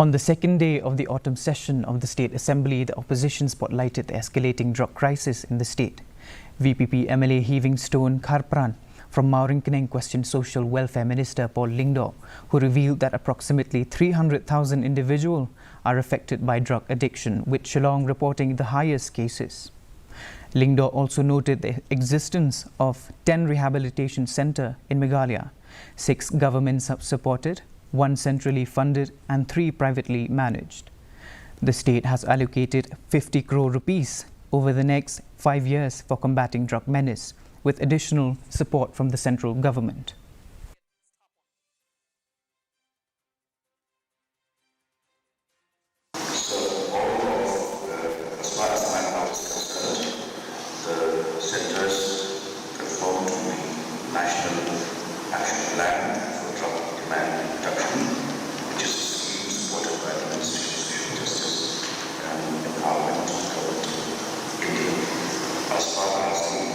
On the second day of the autumn session of the State Assembly, the opposition spotlighted the escalating drug crisis in the state. VPP MLA Heaving Stone Kharpran from Mauringkaneng questioned Social Welfare Minister Paul Lyngdoh, who revealed that approximately 300,000 individuals are affected by drug addiction, with Shillong reporting the highest cases. Lyngdoh also noted the existence of 10 rehabilitation centres in Meghalaya, 6 government-supported, 1 centrally funded and 3 privately managed. The state has allocated 50 crore rupees over the next 5 years for combating drug menace, with additional support from the central government. So all of, as far as my knowledge is concerned, the centres conform to the National Action Plan for Drug Demand Reduction, which is a scheme supported by the Ministry of Social Justice and Empowerment of Government of India. As far as the